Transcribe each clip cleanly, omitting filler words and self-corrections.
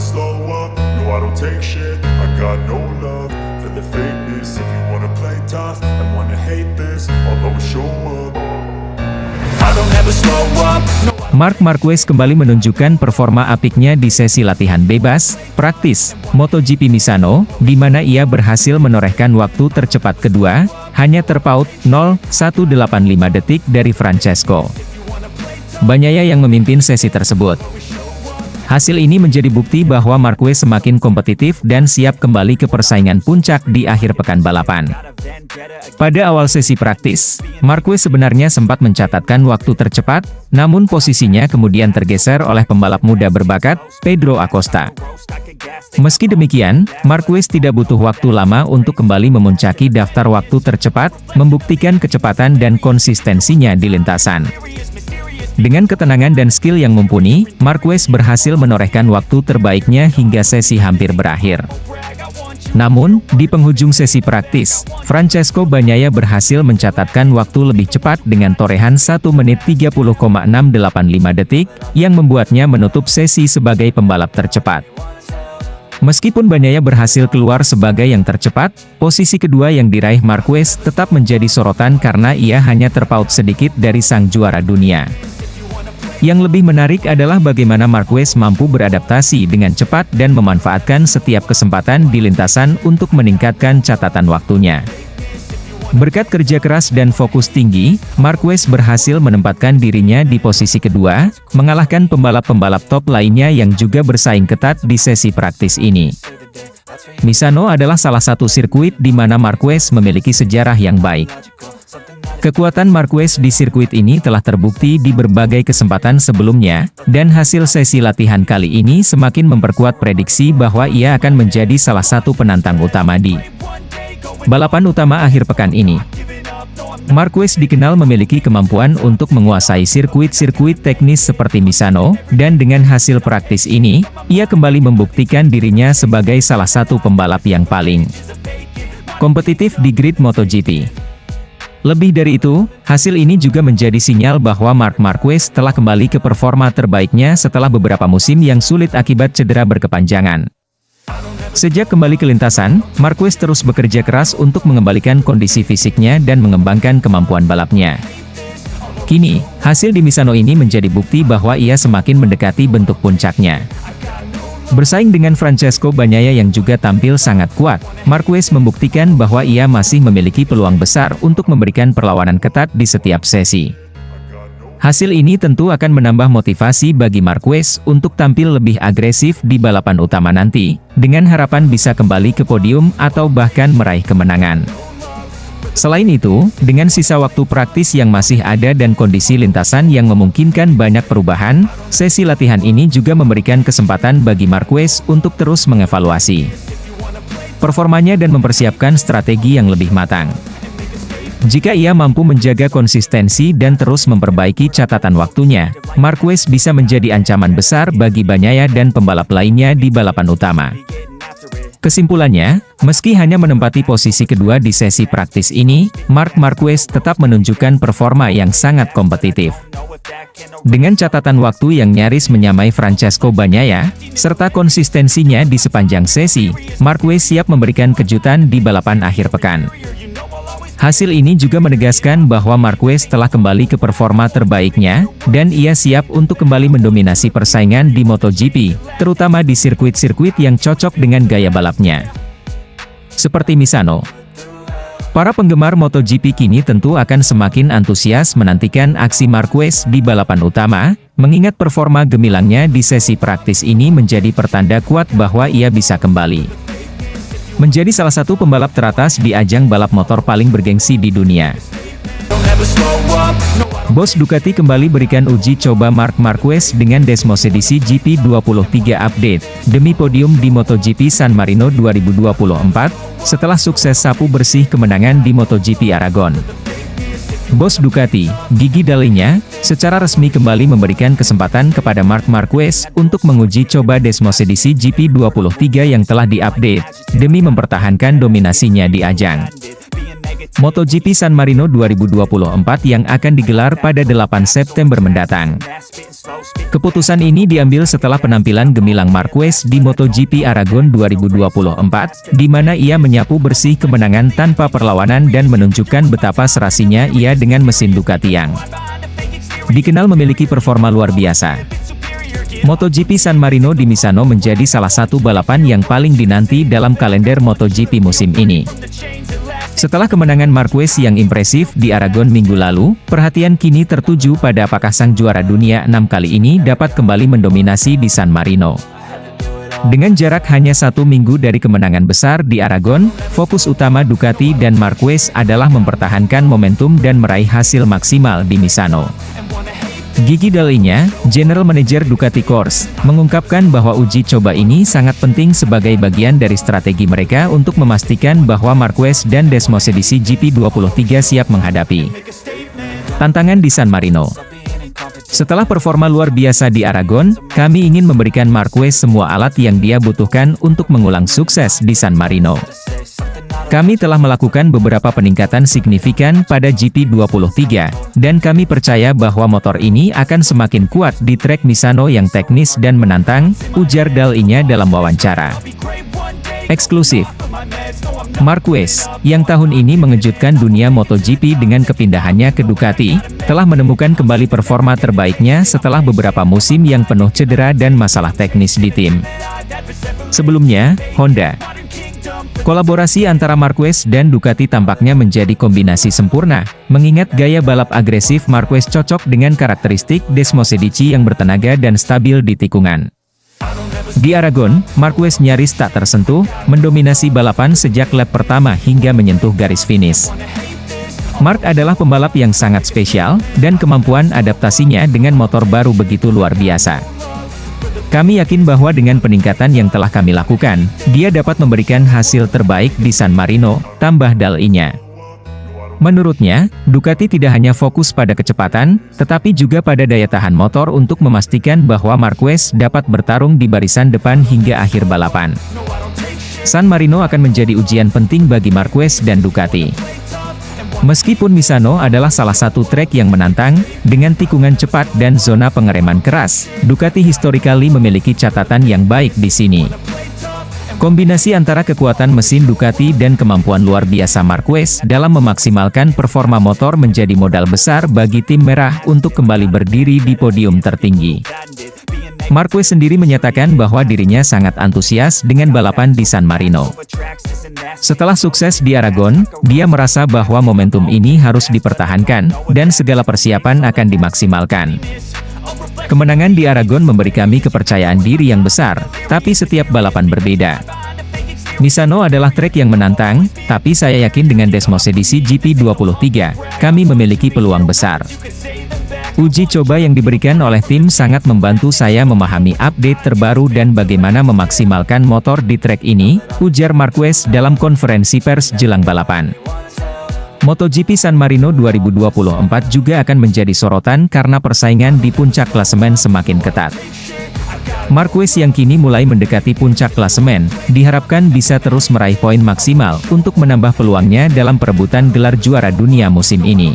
slow up, no I don't take shit. I got no love for the fakeness. If you wanna play tough and wanna hate this, I'll always show up. I don't ever slow up, no. Marc Marquez kembali menunjukkan performa apiknya di sesi latihan bebas, praktis, MotoGP Misano, di mana ia berhasil menorehkan waktu tercepat kedua, hanya terpaut 0,185 detik dari Francesco Bagnaia yang memimpin sesi tersebut. Hasil ini menjadi bukti bahwa Marquez semakin kompetitif dan siap kembali ke persaingan puncak di akhir pekan balapan. Pada awal sesi praktis, Marquez sebenarnya sempat mencatatkan waktu tercepat, namun posisinya kemudian tergeser oleh pembalap muda berbakat, Pedro Acosta. Meski demikian, Marquez tidak butuh waktu lama untuk kembali memuncaki daftar waktu tercepat, membuktikan kecepatan dan konsistensinya di lintasan. Dengan ketenangan dan skill yang mumpuni, Marquez berhasil menorehkan waktu terbaiknya hingga sesi hampir berakhir. Namun, di penghujung sesi praktis, Francesco Bagnaia berhasil mencatatkan waktu lebih cepat dengan torehan 1 menit 30,685 detik, yang membuatnya menutup sesi sebagai pembalap tercepat. Meskipun Bagnaia berhasil keluar sebagai yang tercepat, posisi kedua yang diraih Marquez tetap menjadi sorotan karena ia hanya terpaut sedikit dari sang juara dunia. Yang lebih menarik adalah bagaimana Marquez mampu beradaptasi dengan cepat dan memanfaatkan setiap kesempatan di lintasan untuk meningkatkan catatan waktunya. Berkat kerja keras dan fokus tinggi, Marquez berhasil menempatkan dirinya di posisi kedua, mengalahkan pembalap-pembalap top lainnya yang juga bersaing ketat di sesi praktis ini. Misano adalah salah satu sirkuit di mana Marquez memiliki sejarah yang baik. Kekuatan Marquez di sirkuit ini telah terbukti di berbagai kesempatan sebelumnya, dan hasil sesi latihan kali ini semakin memperkuat prediksi bahwa ia akan menjadi salah satu penantang utama di balapan utama akhir pekan ini. Marquez dikenal memiliki kemampuan untuk menguasai sirkuit-sirkuit teknis seperti Misano, dan dengan hasil praktis ini, ia kembali membuktikan dirinya sebagai salah satu pembalap yang paling kompetitif di grid MotoGP. Lebih dari itu, hasil ini juga menjadi sinyal bahwa Marc Marquez telah kembali ke performa terbaiknya setelah beberapa musim yang sulit akibat cedera berkepanjangan. Sejak kembali ke lintasan, Marquez terus bekerja keras untuk mengembalikan kondisi fisiknya dan mengembangkan kemampuan balapnya. Kini, hasil di Misano ini menjadi bukti bahwa ia semakin mendekati bentuk puncaknya. Bersaing dengan Francesco Bagnaia yang juga tampil sangat kuat, Marquez membuktikan bahwa ia masih memiliki peluang besar untuk memberikan perlawanan ketat di setiap sesi. Hasil ini tentu akan menambah motivasi bagi Marquez untuk tampil lebih agresif di balapan utama nanti, dengan harapan bisa kembali ke podium atau bahkan meraih kemenangan. Selain itu, dengan sisa waktu praktis yang masih ada dan kondisi lintasan yang memungkinkan banyak perubahan, sesi latihan ini juga memberikan kesempatan bagi Marquez untuk terus mengevaluasi performanya dan mempersiapkan strategi yang lebih matang. Jika ia mampu menjaga konsistensi dan terus memperbaiki catatan waktunya, Marquez bisa menjadi ancaman besar bagi Bagnaia dan pembalap lainnya di balapan utama. Kesimpulannya, meski hanya menempati posisi kedua di sesi praktis ini, Marc Marquez tetap menunjukkan performa yang sangat kompetitif. Dengan catatan waktu yang nyaris menyamai Francesco Bagnaia, serta konsistensinya di sepanjang sesi, Marquez siap memberikan kejutan di balapan akhir pekan. Hasil ini juga menegaskan bahwa Marquez telah kembali ke performa terbaiknya, dan ia siap untuk kembali mendominasi persaingan di MotoGP, terutama di sirkuit-sirkuit yang cocok dengan gaya balapnya. Seperti Misano. Para penggemar MotoGP kini tentu akan semakin antusias menantikan aksi Marquez di balapan utama, mengingat performa gemilangnya di sesi praktis ini menjadi pertanda kuat bahwa ia bisa kembali menjadi salah satu pembalap teratas di ajang balap motor paling bergengsi di dunia. Bos Ducati kembali berikan uji coba Marc Marquez dengan Desmosedici GP23 update, demi podium di MotoGP San Marino 2024, setelah sukses sapu bersih kemenangan di MotoGP Aragon. Bos Ducati, Gigi Dall'Igna, secara resmi kembali memberikan kesempatan kepada Marc Marquez untuk menguji coba Desmosedici GP23 yang telah diupdate, demi mempertahankan dominasinya di ajang. MotoGP San Marino 2024 yang akan digelar pada 8 September mendatang. Keputusan ini diambil setelah penampilan gemilang Marquez di MotoGP Aragon 2024, di mana ia menyapu bersih kemenangan tanpa perlawanan dan menunjukkan betapa serasinya ia dengan mesin Ducati yang dikenal memiliki performa luar biasa. MotoGP San Marino di Misano menjadi salah satu balapan yang paling dinanti dalam kalender MotoGP musim ini. Setelah kemenangan Marquez yang impresif di Aragon minggu lalu, perhatian kini tertuju pada apakah sang juara dunia 6 kali ini dapat kembali mendominasi di San Marino. Dengan jarak hanya 1 minggu dari kemenangan besar di Aragon, fokus utama Ducati dan Marquez adalah mempertahankan momentum dan meraih hasil maksimal di Misano. Gigi Dall'Igna, General Manager Ducati Corse, mengungkapkan bahwa uji coba ini sangat penting sebagai bagian dari strategi mereka untuk memastikan bahwa Marquez dan Desmosedici GP23 siap menghadapi tantangan di San Marino. Setelah performa luar biasa di Aragon, kami ingin memberikan Marquez semua alat yang dia butuhkan untuk mengulang sukses di San Marino. Kami telah melakukan beberapa peningkatan signifikan pada GP23, dan kami percaya bahwa motor ini akan semakin kuat di trek Misano yang teknis dan menantang, ujar Dall'Igna dalam wawancara eksklusif. Marquez, yang tahun ini mengejutkan dunia MotoGP dengan kepindahannya ke Ducati, telah menemukan kembali performa terbaiknya setelah beberapa musim yang penuh cedera dan masalah teknis di tim. Sebelumnya, Honda. Kolaborasi antara Marquez dan Ducati tampaknya menjadi kombinasi sempurna, mengingat gaya balap agresif Marquez cocok dengan karakteristik Desmosedici yang bertenaga dan stabil di tikungan. Di Aragon, Marquez nyaris tak tersentuh, mendominasi balapan sejak lap pertama hingga menyentuh garis finish. Mark adalah pembalap yang sangat spesial, dan kemampuan adaptasinya dengan motor baru begitu luar biasa. Kami yakin bahwa dengan peningkatan yang telah kami lakukan, dia dapat memberikan hasil terbaik di San Marino, tambah Dall'Igna. Menurutnya, Ducati tidak hanya fokus pada kecepatan, tetapi juga pada daya tahan motor untuk memastikan bahwa Marquez dapat bertarung di barisan depan hingga akhir balapan. San Marino akan menjadi ujian penting bagi Marquez dan Ducati. Meskipun Misano adalah salah satu trek yang menantang, dengan tikungan cepat dan zona pengereman keras, Ducati historically memiliki catatan yang baik di sini. Kombinasi antara kekuatan mesin Ducati dan kemampuan luar biasa Marquez dalam memaksimalkan performa motor menjadi modal besar bagi tim merah untuk kembali berdiri di podium tertinggi. Marquez sendiri menyatakan bahwa dirinya sangat antusias dengan balapan di San Marino. Setelah sukses di Aragon, dia merasa bahwa momentum ini harus dipertahankan, dan segala persiapan akan dimaksimalkan. Kemenangan di Aragon memberi kami kepercayaan diri yang besar, tapi setiap balapan berbeda. Misano adalah trek yang menantang, tapi saya yakin dengan Desmosedici GP23, kami memiliki peluang besar. Uji coba yang diberikan oleh tim sangat membantu saya memahami update terbaru dan bagaimana memaksimalkan motor di trek ini, ujar Marquez dalam konferensi pers jelang balapan. MotoGP San Marino 2024 juga akan menjadi sorotan karena persaingan di puncak klasemen semakin ketat. Marquez yang kini mulai mendekati puncak klasemen, diharapkan bisa terus meraih poin maksimal untuk menambah peluangnya dalam perebutan gelar juara dunia musim ini.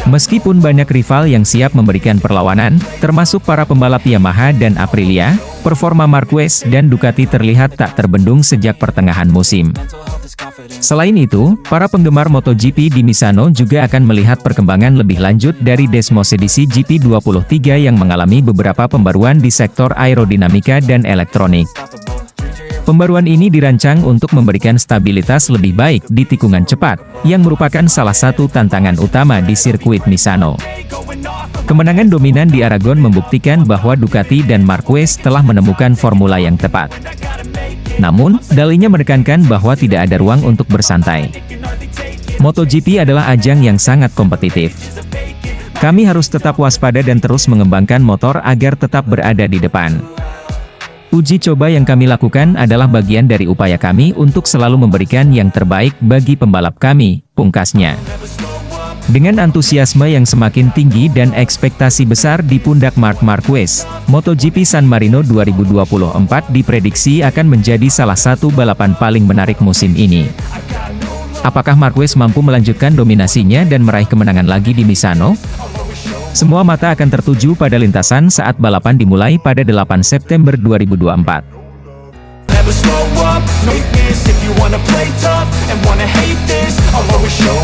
Meskipun banyak rival yang siap memberikan perlawanan, termasuk para pembalap Yamaha dan Aprilia, performa Marquez dan Ducati terlihat tak terbendung sejak pertengahan musim. Selain itu, para penggemar MotoGP di Misano juga akan melihat perkembangan lebih lanjut dari Desmosedici GP23 yang mengalami beberapa pembaruan di sektor aerodinamika dan elektronik. Pembaruan ini dirancang untuk memberikan stabilitas lebih baik di tikungan cepat, yang merupakan salah satu tantangan utama di sirkuit Misano. Kemenangan dominan di Aragon membuktikan bahwa Ducati dan Marquez telah menemukan formula yang tepat. Namun, Dall'Igna menekankan bahwa tidak ada ruang untuk bersantai. MotoGP adalah ajang yang sangat kompetitif. Kami harus tetap waspada dan terus mengembangkan motor agar tetap berada di depan. Uji coba yang kami lakukan adalah bagian dari upaya kami untuk selalu memberikan yang terbaik bagi pembalap kami, pungkasnya. Dengan antusiasme yang semakin tinggi dan ekspektasi besar di pundak Marc Marquez, MotoGP San Marino 2024 diprediksi akan menjadi salah satu balapan paling menarik musim ini. Apakah Marquez mampu melanjutkan dominasinya dan meraih kemenangan lagi di Misano? Semua mata akan tertuju pada lintasan saat balapan dimulai pada 8 September 2024. Never slow up, no weakness. If you wanna play tough and wanna hate this, I'll always show